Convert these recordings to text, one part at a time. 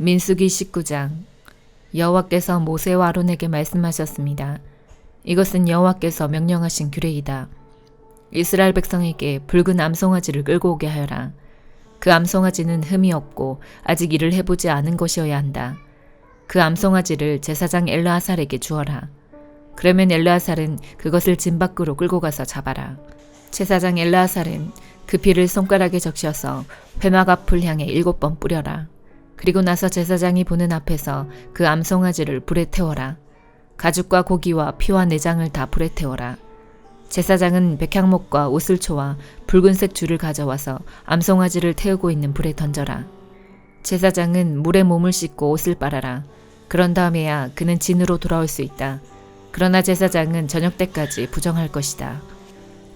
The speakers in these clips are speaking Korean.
민수기 19장. 여호와께서 모세와 아론에게 말씀하셨습니다. 이것은 여호와께서 명령하신 규례이다. 이스라엘 백성에게 붉은 암송아지를 끌고 오게 하여라. 그 암송아지는 흠이 없고 아직 일을 해보지 않은 것이어야 한다. 그 암송아지를 제사장 엘르아살에게 주어라. 그러면 엘르아살은 그것을 진 밖으로 끌고 가서 잡아라. 제사장 엘르아살은 그 피를 손가락에 적셔서 회막 앞을 향해 7번 뿌려라. 그리고 나서 제사장이 보는 앞에서 그 암송아지를 불에 태워라. 가죽과 고기와 피와 내장을 다 불에 태워라. 제사장은 백향목과 오슬초와 붉은색 줄을 가져와서 암송아지를 태우고 있는 불에 던져라. 제사장은 물에 몸을 씻고 옷을 빨아라. 그런 다음에야 그는 진으로 돌아올 수 있다. 그러나 제사장은 저녁 때까지 부정할 것이다.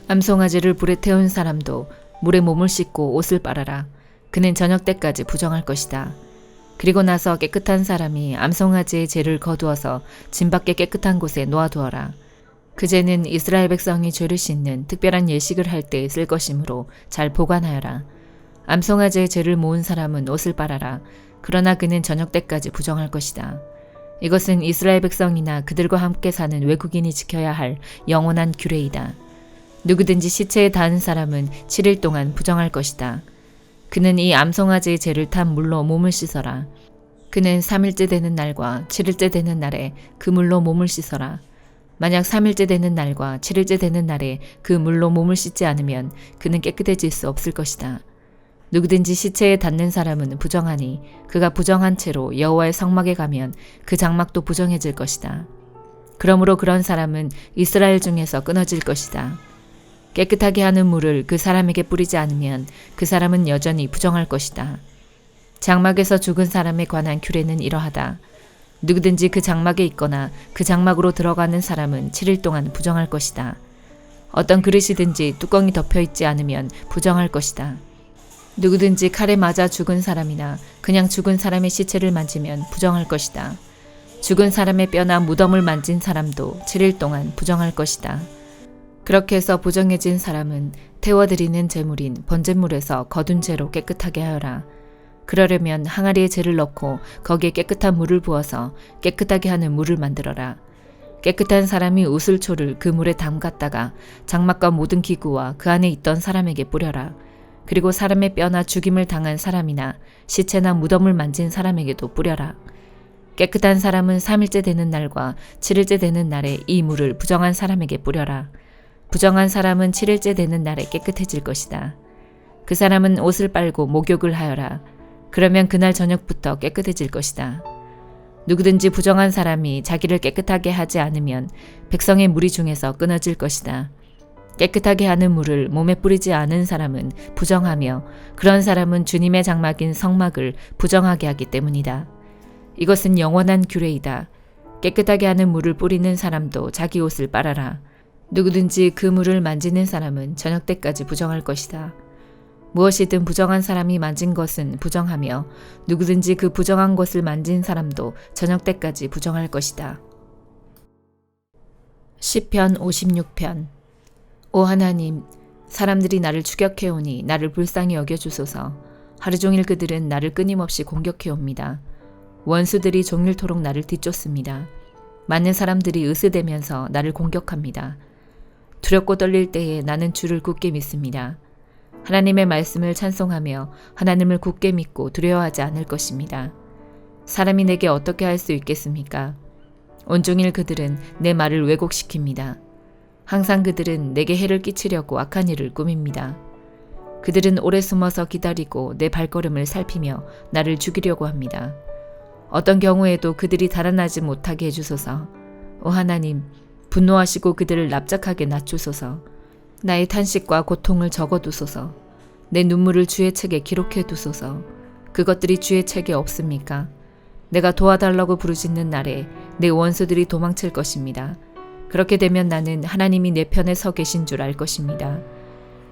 암송아지를 불에 태운 사람도 물에 몸을 씻고 옷을 빨아라. 그는 저녁 때까지 부정할 것이다. 그리고 나서 깨끗한 사람이 암송아지의 죄를 거두어서 진 밖에 깨끗한 곳에 놓아두어라. 그 죄는 이스라엘 백성이 죄를 씻는 특별한 예식을 할 때 쓸 것이므로 잘 보관하여라. 암송아지의 죄를 모은 사람은 옷을 빨아라. 그러나 그는 저녁 때까지 부정할 것이다. 이것은 이스라엘 백성이나 그들과 함께 사는 외국인이 지켜야 할 영원한 규례이다. 누구든지 시체에 닿은 사람은 7일 동안 부정할 것이다. 그는 이 암송아지의 죄를 탄 물로 몸을 씻어라. 그는 3일째 되는 날과 7일째 되는 날에 그 물로 몸을 씻어라. 만약 3일째 되는 날과 7일째 되는 날에 그 물로 몸을 씻지 않으면 그는 깨끗해질 수 없을 것이다. 누구든지 시체에 닿는 사람은 부정하니 그가 부정한 채로 여호와의 성막에 가면 그 장막도 부정해질 것이다. 그러므로 그런 사람은 이스라엘 중에서 끊어질 것이다. 깨끗하게 하는 물을 그 사람에게 뿌리지 않으면 그 사람은 여전히 부정할 것이다. 장막에서 죽은 사람에 관한 규례는 이러하다. 누구든지 그 장막에 있거나 그 장막으로 들어가는 사람은 7일 동안 부정할 것이다. 어떤 그릇이든지 뚜껑이 덮여 있지 않으면 부정할 것이다. 누구든지 칼에 맞아 죽은 사람이나 그냥 죽은 사람의 시체를 만지면 부정할 것이다. 죽은 사람의 뼈나 무덤을 만진 사람도 7일 동안 부정할 것이다. 그렇게 해서 부정해진 사람은 태워드리는 제물인 번제물에서 거둔 채로 깨끗하게 하여라. 그러려면 항아리에 재를 넣고 거기에 깨끗한 물을 부어서 깨끗하게 하는 물을 만들어라. 깨끗한 사람이 우슬초를 그 물에 담갔다가 장막과 모든 기구와 그 안에 있던 사람에게 뿌려라. 그리고 사람의 뼈나 죽임을 당한 사람이나 시체나 무덤을 만진 사람에게도 뿌려라. 깨끗한 사람은 3일째 되는 날과 7일째 되는 날에 이 물을 부정한 사람에게 뿌려라. 부정한 사람은 7일째 되는 날에 깨끗해질 것이다. 그 사람은 옷을 빨고 목욕을 하여라. 그러면 그날 저녁부터 깨끗해질 것이다. 누구든지 부정한 사람이 자기를 깨끗하게 하지 않으면 백성의 무리 중에서 끊어질 것이다. 깨끗하게 하는 물을 몸에 뿌리지 않은 사람은 부정하며 그런 사람은 주님의 장막인 성막을 부정하게 하기 때문이다. 이것은 영원한 규례이다. 깨끗하게 하는 물을 뿌리는 사람도 자기 옷을 빨아라. 누구든지 그 물을 만지는 사람은 저녁 때까지 부정할 것이다. 무엇이든 부정한 사람이 만진 것은 부정하며 누구든지 그 부정한 것을 만진 사람도 저녁 때까지 부정할 것이다. 시편 56편. 오 하나님, 사람들이 나를 추격해오니 나를 불쌍히 여겨주소서. 하루 종일 그들은 나를 끊임없이 공격해옵니다. 원수들이 종일토록 나를 뒤쫓습니다. 많은 사람들이 으스대면서 나를 공격합니다. 두렵고 떨릴 때에 나는 주를 굳게 믿습니다. 하나님의 말씀을 찬송하며 하나님을 굳게 믿고 두려워하지 않을 것입니다. 사람이 내게 어떻게 할 수 있겠습니까? 온종일 그들은 내 말을 왜곡시킵니다. 항상 그들은 내게 해를 끼치려고 악한 일을 꾸밉니다. 그들은 오래 숨어서 기다리고 내 발걸음을 살피며 나를 죽이려고 합니다. 어떤 경우에도 그들이 달아나지 못하게 해주소서. 오 하나님, 분노하시고 그들을 납작하게 낮추소서. 나의 탄식과 고통을 적어두소서. 내 눈물을 주의 책에 기록해두소서. 그것들이 주의 책에 없습니까? 내가 도와달라고 부르짖는 날에 내 원수들이 도망칠 것입니다. 그렇게 되면 나는 하나님이 내 편에 서 계신 줄 알 것입니다.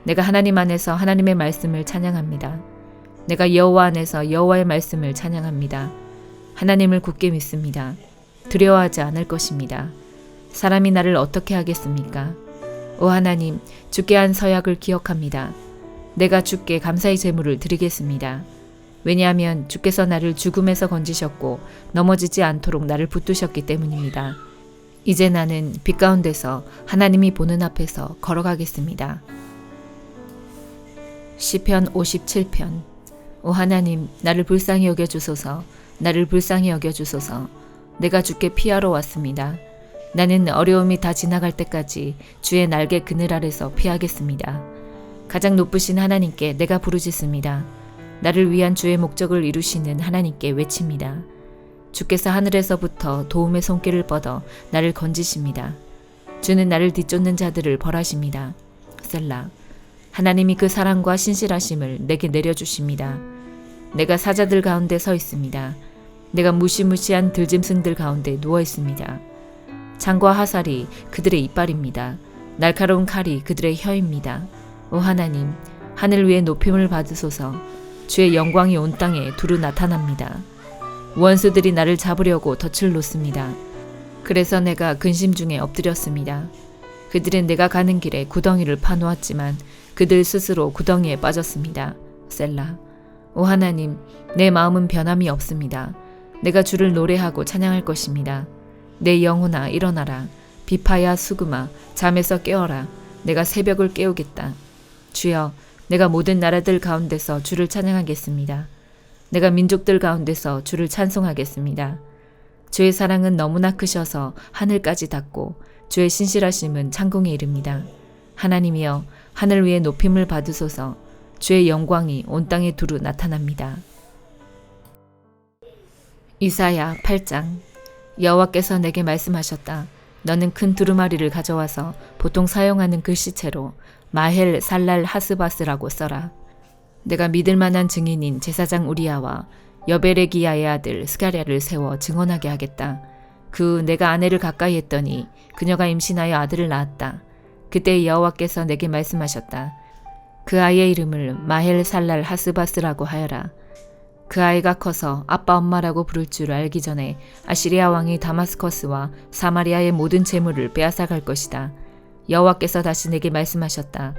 내가 하나님 안에서 하나님의 말씀을 찬양합니다. 내가 여호와 안에서 여호와의 말씀을 찬양합니다. 하나님을 굳게 믿습니다. 두려워하지 않을 것입니다. 사람이 나를 어떻게 하겠습니까? 오 하나님, 주께 한 서약을 기억합니다. 내가 주께 감사의 제물을 드리겠습니다. 왜냐하면 주께서 나를 죽음에서 건지셨고 넘어지지 않도록 나를 붙드셨기 때문입니다. 이제 나는 빛 가운데서 하나님이 보는 앞에서 걸어가겠습니다. 시편 57편. 오 하나님, 나를 불쌍히 여겨주소서. 나를 불쌍히 여겨주소서. 내가 주께 피하러 왔습니다. 나는 어려움이 다 지나갈 때까지 주의 날개 그늘 아래서 피하겠습니다. 가장 높으신 하나님께 내가 부르짖습니다. 나를 위한 주의 목적을 이루시는 하나님께 외칩니다. 주께서 하늘에서부터 도움의 손길을 뻗어 나를 건지십니다. 주는 나를 뒤쫓는 자들을 벌하십니다. 셀라. 하나님이 그 사랑과 신실하심을 내게 내려주십니다. 내가 사자들 가운데 서 있습니다. 내가 무시무시한 들짐승들 가운데 누워 있습니다. 창과 화살이 그들의 이빨입니다. 날카로운 칼이 그들의 혀입니다. 오 하나님, 하늘 위에 높임을 받으소서. 주의 영광이 온 땅에 두루 나타납니다. 원수들이 나를 잡으려고 덫을 놓습니다. 그래서 내가 근심 중에 엎드렸습니다. 그들은 내가 가는 길에 구덩이를 파놓았지만 그들 스스로 구덩이에 빠졌습니다. 셀라. 오 하나님, 내 마음은 변함이 없습니다. 내가 주를 노래하고 찬양할 것입니다. 내 영혼아 일어나라. 비파야 수금아 잠에서 깨어라. 내가 새벽을 깨우겠다. 주여, 내가 모든 나라들 가운데서 주를 찬양하겠습니다. 내가 민족들 가운데서 주를 찬송하겠습니다. 주의 사랑은 너무나 크셔서 하늘까지 닿고 주의 신실하심은 창공에 이릅니다. 하나님이여, 하늘 위에 높임을 받으소서. 주의 영광이 온 땅에 두루 나타납니다. 이사야 8장. 여호와께서 내게 말씀하셨다. 너는 큰 두루마리를 가져와서 보통 사용하는 글씨체로 마헬 살랄 하스바스라고 써라. 내가 믿을 만한 증인인 제사장 우리야와 여베레기야의 아들 스가랴를 세워 증언하게 하겠다. 내가 아내를 가까이 했더니 그녀가 임신하여 아들을 낳았다. 그때 여호와께서 내게 말씀하셨다. 그 아이의 이름을 마헬 살랄 하스바스라고 하여라. 그 아이가 커서 아빠 엄마라고 부를 줄 알기 전에 아시리아 왕이 다마스커스와 사마리아의 모든 재물을 빼앗아갈 것이다. 여호와께서 다시 내게 말씀하셨다.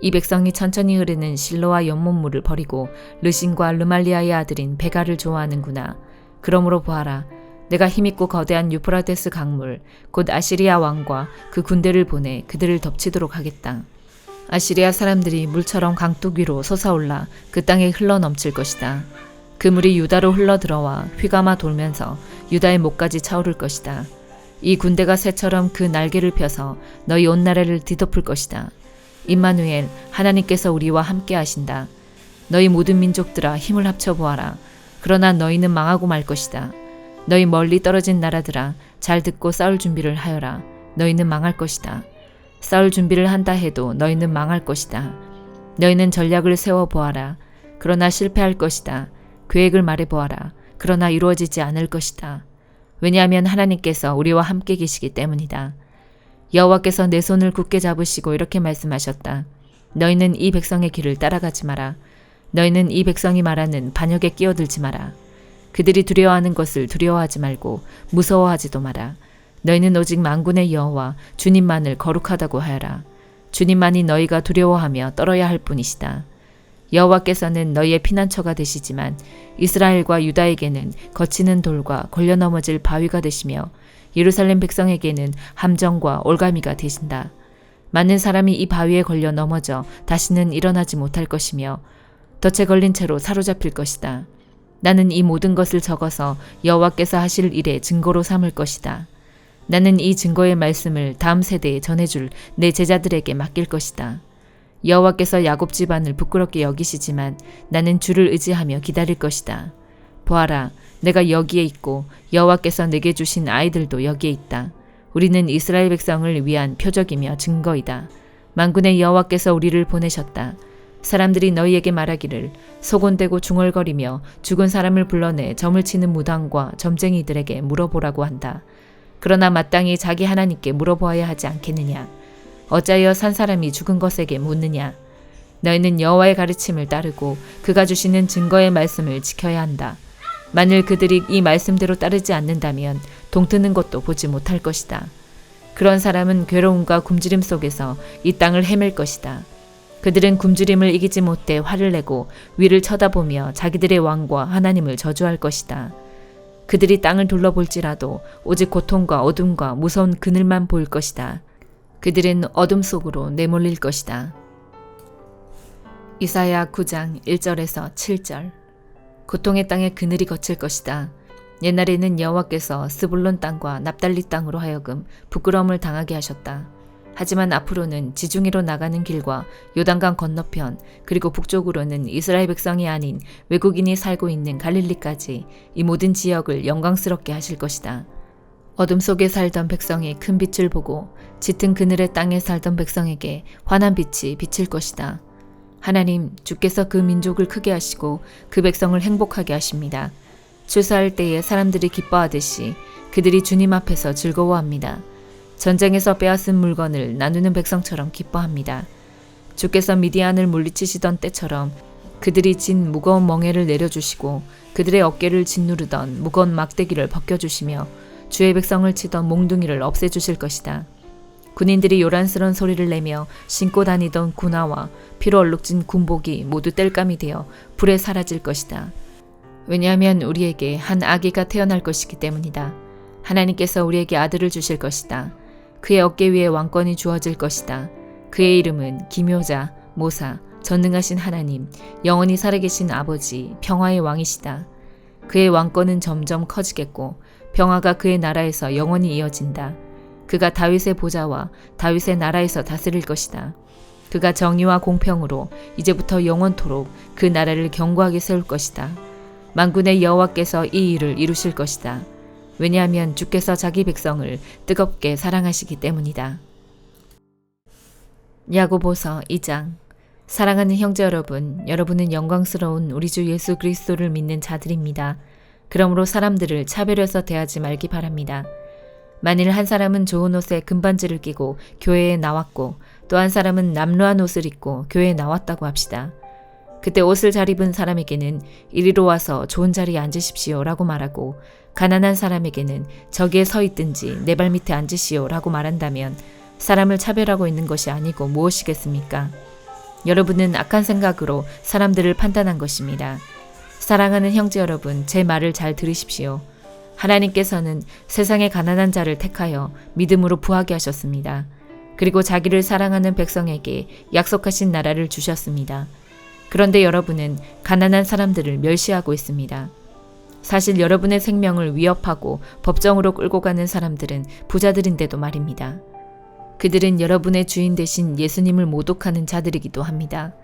이 백성이 천천히 흐르는 실로와 연못물을 버리고 르신과 르말리아의 아들인 베가를 좋아하는구나. 그러므로 보아라. 내가 힘있고 거대한 유프라데스 강물 곧 아시리아 왕과 그 군대를 보내 그들을 덮치도록 하겠다. 아시리아 사람들이 물처럼 강둑 위로 솟아올라 그 땅에 흘러넘칠 것이다. 그 물이 유다로 흘러들어와 휘감아 돌면서 유다의 목까지 차오를 것이다. 이 군대가 새처럼 그 날개를 펴서 너희 온 나라를 뒤덮을 것이다. 임마누엘, 하나님께서 우리와 함께 하신다. 너희 모든 민족들아 힘을 합쳐 보아라. 그러나 너희는 망하고 말 것이다. 너희 멀리 떨어진 나라들아 잘 듣고 싸울 준비를 하여라. 너희는 망할 것이다. 싸울 준비를 한다 해도 너희는 망할 것이다. 너희는 전략을 세워 보아라. 그러나 실패할 것이다. 계획을 말해 보아라. 그러나 이루어지지 않을 것이다. 왜냐하면 하나님께서 우리와 함께 계시기 때문이다. 여호와께서 내 손을 굳게 잡으시고 이렇게 말씀하셨다. 너희는 이 백성의 길을 따라가지 마라. 너희는 이 백성이 말하는 반역에 끼어들지 마라. 그들이 두려워하는 것을 두려워하지 말고 무서워하지도 마라. 너희는 오직 만군의 여호와 주님만을 거룩하다고 하여라. 주님만이 너희가 두려워하며 떨어야 할 뿐이시다. 여호와께서는 너희의 피난처가 되시지만 이스라엘과 유다에게는 거치는 돌과 걸려 넘어질 바위가 되시며 예루살렘 백성에게는 함정과 올가미가 되신다. 많은 사람이 이 바위에 걸려 넘어져 다시는 일어나지 못할 것이며 덫에 걸린 채로 사로잡힐 것이다. 나는 이 모든 것을 적어서 여호와께서 하실 일의 증거로 삼을 것이다. 나는 이 증거의 말씀을 다음 세대에 전해줄 내 제자들에게 맡길 것이다. 여호와께서 야곱 집안을 부끄럽게 여기시지만 나는 주를 의지하며 기다릴 것이다. 보아라, 내가 여기에 있고 여호와께서 내게 주신 아이들도 여기에 있다. 우리는 이스라엘 백성을 위한 표적이며 증거이다. 만군의 여호와께서 우리를 보내셨다. 사람들이 너희에게 말하기를 소곤대고 중얼거리며 죽은 사람을 불러내 점을 치는 무당과 점쟁이들에게 물어보라고 한다. 그러나 마땅히 자기 하나님께 물어보아야 하지 않겠느냐. 어찌하여 산 사람이 죽은 것에게 묻느냐. 너희는 여호와의 가르침을 따르고 그가 주시는 증거의 말씀을 지켜야 한다. 만일 그들이 이 말씀대로 따르지 않는다면 동트는 것도 보지 못할 것이다. 그런 사람은 괴로움과 굶주림 속에서 이 땅을 헤맬 것이다. 그들은 굶주림을 이기지 못해 화를 내고 위를 쳐다보며 자기들의 왕과 하나님을 저주할 것이다. 그들이 땅을 둘러볼지라도 오직 고통과 어둠과 무서운 그늘만 보일 것이다. 그들은 어둠 속으로 내몰릴 것이다. 이사야 9장 1절에서 7절. 고통의 땅에 그늘이 걷힐 것이다. 옛날에는 여호와께서 스불론 땅과 납달리 땅으로 하여금 부끄러움을 당하게 하셨다. 하지만 앞으로는 지중해로 나가는 길과 요단강 건너편, 그리고 북쪽으로는 이스라엘 백성이 아닌 외국인이 살고 있는 갈릴리까지 이 모든 지역을 영광스럽게 하실 것이다. 어둠 속에 살던 백성이 큰 빛을 보고 짙은 그늘의 땅에 살던 백성에게 환한 빛이 비칠 것이다. 하나님, 주께서 그 민족을 크게 하시고 그 백성을 행복하게 하십니다. 추수할 때에 사람들이 기뻐하듯이 그들이 주님 앞에서 즐거워합니다. 전쟁에서 빼앗은 물건을 나누는 백성처럼 기뻐합니다. 주께서 미디안을 물리치시던 때처럼 그들이 진 무거운 멍에를 내려주시고 그들의 어깨를 짓누르던 무거운 막대기를 벗겨주시며 주의 백성을 치던 몽둥이를 없애주실 것이다. 군인들이 요란스런 소리를 내며 신고 다니던 군화와 피로 얼룩진 군복이 모두 땔감이 되어 불에 사라질 것이다. 왜냐하면 우리에게 한 아기가 태어날 것이기 때문이다. 하나님께서 우리에게 아들을 주실 것이다. 그의 어깨 위에 왕권이 주어질 것이다. 그의 이름은 기묘자, 모사, 전능하신 하나님, 영원히 살아계신 아버지, 평화의 왕이시다. 그의 왕권은 점점 커지겠고 평화가 그의 나라에서 영원히 이어진다. 그가 다윗의 보좌와 다윗의 나라에서 다스릴 것이다. 그가 정의와 공평으로 이제부터 영원토록 그 나라를 견고하게 세울 것이다. 만군의 여호와께서 이 일을 이루실 것이다. 왜냐하면 주께서 자기 백성을 뜨겁게 사랑하시기 때문이다. 야고보서 2장. 사랑하는 형제 여러분, 여러분은 영광스러운 우리 주 예수 그리스도를 믿는 자들입니다. 그러므로 사람들을 차별해서 대하지 말기 바랍니다. 만일 한 사람은 좋은 옷에 금반지를 끼고 교회에 나왔고 또 한 사람은 남루한 옷을 입고 교회에 나왔다고 합시다. 그때 옷을 잘 입은 사람에게는 이리로 와서 좋은 자리에 앉으십시오 라고 말하고 가난한 사람에게는 저기에 서 있든지 내 발 밑에 앉으시오 라고 말한다면 사람을 차별하고 있는 것이 아니고 무엇이겠습니까? 여러분은 악한 생각으로 사람들을 판단한 것입니다. 사랑하는 형제 여러분, 제 말을 잘 들으십시오. 하나님께서는 세상의 가난한 자를 택하여 믿음으로 부하게 하셨습니다. 그리고 자기를 사랑하는 백성에게 약속하신 나라를 주셨습니다. 그런데 여러분은 가난한 사람들을 멸시하고 있습니다. 사실 여러분의 생명을 위협하고 법정으로 끌고 가는 사람들은 부자들인데도 말입니다. 그들은 여러분의 주인 되신 예수님을 모독하는 자들이기도 합니다.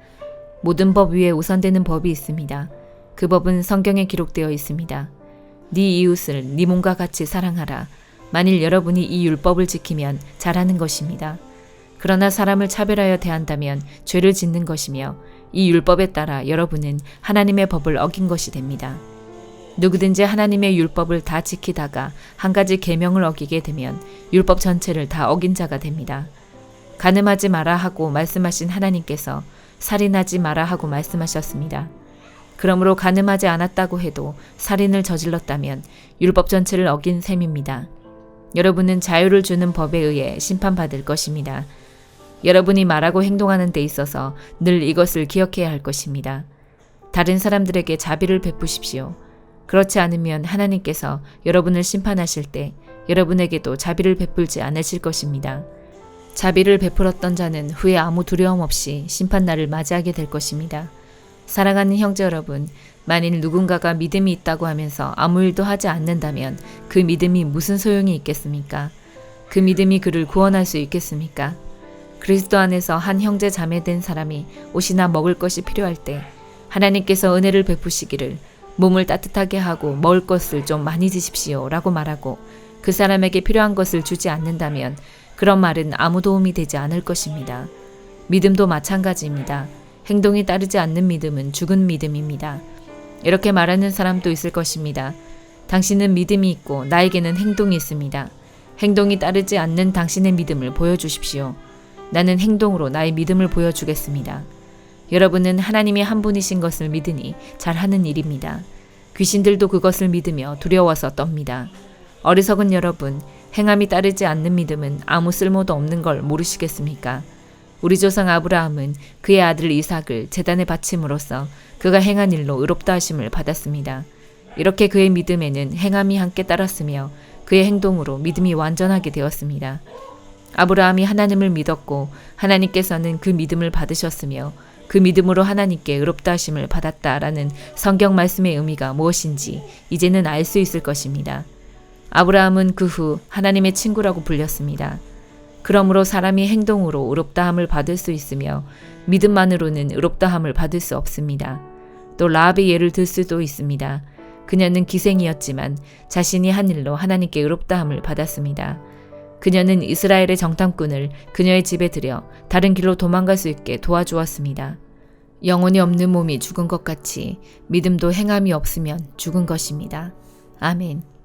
모든 법 위에 우선되는 법이 있습니다. 그 법은 성경에 기록되어 있습니다. 네 이웃을 네 몸과 같이 사랑하라. 만일 여러분이 이 율법을 지키면 잘하는 것입니다. 그러나 사람을 차별하여 대한다면 죄를 짓는 것이며 이 율법에 따라 여러분은 하나님의 법을 어긴 것이 됩니다. 누구든지 하나님의 율법을 다 지키다가 한 가지 계명을 어기게 되면 율법 전체를 다 어긴 자가 됩니다. 간음하지 마라 하고 말씀하신 하나님께서 살인하지 마라 하고 말씀하셨습니다. 그러므로 간음하지 않았다고 해도 살인을 저질렀다면 율법 전체를 어긴 셈입니다. 여러분은 자유를 주는 법에 의해 심판받을 것입니다. 여러분이 말하고 행동하는 데 있어서 늘 이것을 기억해야 할 것입니다. 다른 사람들에게 자비를 베푸십시오. 그렇지 않으면 하나님께서 여러분을 심판하실 때 여러분에게도 자비를 베풀지 않으실 것입니다. 자비를 베풀었던 자는 후에 아무 두려움 없이 심판날을 맞이하게 될 것입니다. 사랑하는 형제 여러분, 만일 누군가가 믿음이 있다고 하면서 아무 일도 하지 않는다면 그 믿음이 무슨 소용이 있겠습니까? 그 믿음이 그를 구원할 수 있겠습니까? 그리스도 안에서 한 형제 자매 된 사람이 옷이나 먹을 것이 필요할 때 하나님께서 은혜를 베푸시기를 몸을 따뜻하게 하고 먹을 것을 좀 많이 드십시오 라고 말하고 그 사람에게 필요한 것을 주지 않는다면 그런 말은 아무 도움이 되지 않을 것입니다. 믿음도 마찬가지입니다. 행동이 따르지 않는 믿음은 죽은 믿음입니다. 이렇게 말하는 사람도 있을 것입니다. 당신은 믿음이 있고 나에게는 행동이 있습니다. 행동이 따르지 않는 당신의 믿음을 보여주십시오. 나는 행동으로 나의 믿음을 보여주겠습니다. 여러분은 하나님이 한 분이신 것을 믿으니 잘하는 일입니다. 귀신들도 그것을 믿으며 두려워서 떱니다. 어리석은 여러분, 행함이 따르지 않는 믿음은 아무 쓸모도 없는 걸 모르시겠습니까? 우리 조상 아브라함은 그의 아들 이삭을 제단에 바침으로써 그가 행한 일로 의롭다 하심을 받았습니다. 이렇게 그의 믿음에는 행함이 함께 따랐으며 그의 행동으로 믿음이 완전하게 되었습니다. 아브라함이 하나님을 믿었고 하나님께서는 그 믿음을 받으셨으며 그 믿음으로 하나님께 의롭다 하심을 받았다라는 성경 말씀의 의미가 무엇인지 이제는 알 수 있을 것입니다. 아브라함은 그 후 하나님의 친구라고 불렸습니다. 그러므로 사람이 행동으로 의롭다함을 받을 수 있으며 믿음만으로는 의롭다함을 받을 수 없습니다. 또 라합의 예를 들 수도 있습니다. 그녀는 기생이었지만 자신이 한 일로 하나님께 의롭다함을 받았습니다. 그녀는 이스라엘의 정탐꾼을 그녀의 집에 들여 다른 길로 도망갈 수 있게 도와주었습니다. 영혼이 없는 몸이 죽은 것 같이 믿음도 행함이 없으면 죽은 것입니다. 아멘.